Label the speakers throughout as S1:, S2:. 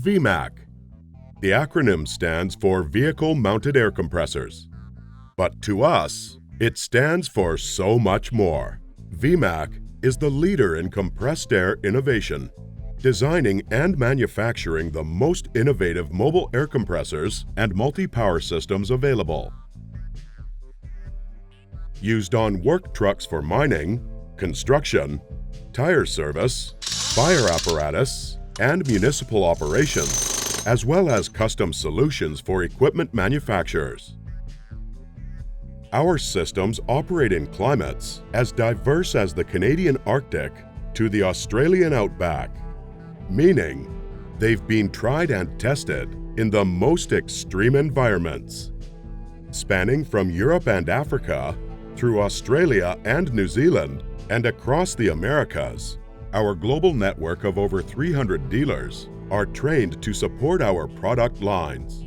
S1: VMAC. The acronym stands for Vehicle Mounted Air Compressors. But to us, it stands for so much more. VMAC is the leader in compressed air innovation, designing and manufacturing the most innovative mobile air compressors and multi-power systems available. Used on work trucks for mining, construction, tire service, fire apparatus, and municipal operations, as well as custom solutions for equipment manufacturers. Our systems operate in climates as diverse as the Canadian Arctic to the Australian outback, meaning they've been tried and tested in the most extreme environments. Spanning from Europe and Africa, through Australia and New Zealand, and across the Americas, our global network of over 300 dealers are trained to support our product lines.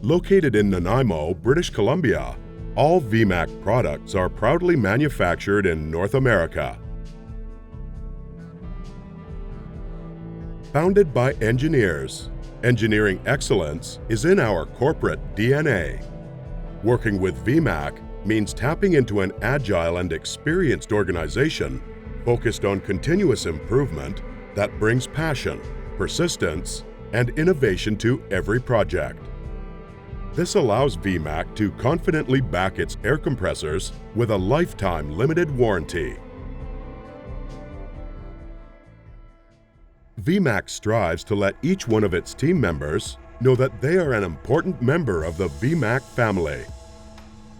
S1: Located in Nanaimo, British Columbia, all VMAC products are proudly manufactured in North America. Founded by engineers, engineering excellence is in our corporate DNA. Working with VMAC means tapping into an agile and experienced organization focused on continuous improvement that brings passion, persistence, and innovation to every project. This allows VMAC to confidently back its air compressors with a lifetime limited warranty. VMAC strives to let each one of its team members know that they are an important member of the VMAC family.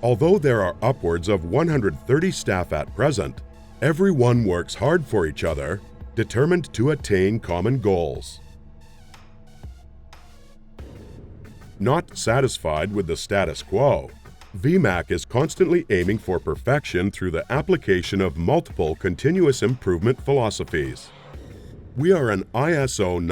S1: Although there are upwards of 130 staff at present, everyone works hard for each other, determined to attain common goals. Not satisfied with the status quo, VMAC is constantly aiming for perfection through the application of multiple continuous improvement philosophies. We are an ISO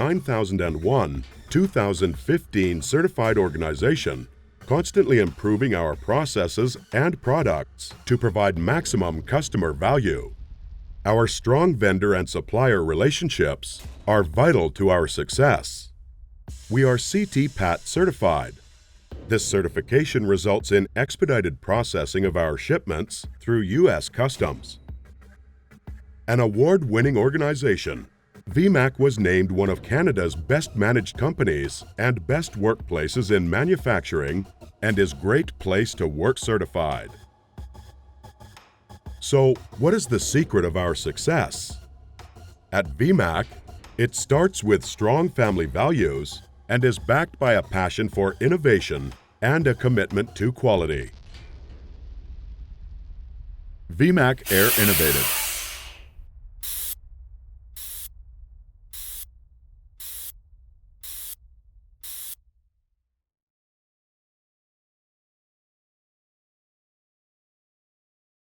S1: 9001-2015 certified organization, constantly improving our processes and products to provide maximum customer value. Our strong vendor and supplier relationships are vital to our success. We are CT-PAT certified. This certification results in expedited processing of our shipments through U.S. Customs. An award-winning organization, VMAC was named one of Canada's best managed companies and best workplaces in manufacturing and is Great Place to Work certified. So, what is the secret of our success? At VMAC, it starts with strong family values and is backed by a passion for innovation and a commitment to quality. VMAC Air Innovative.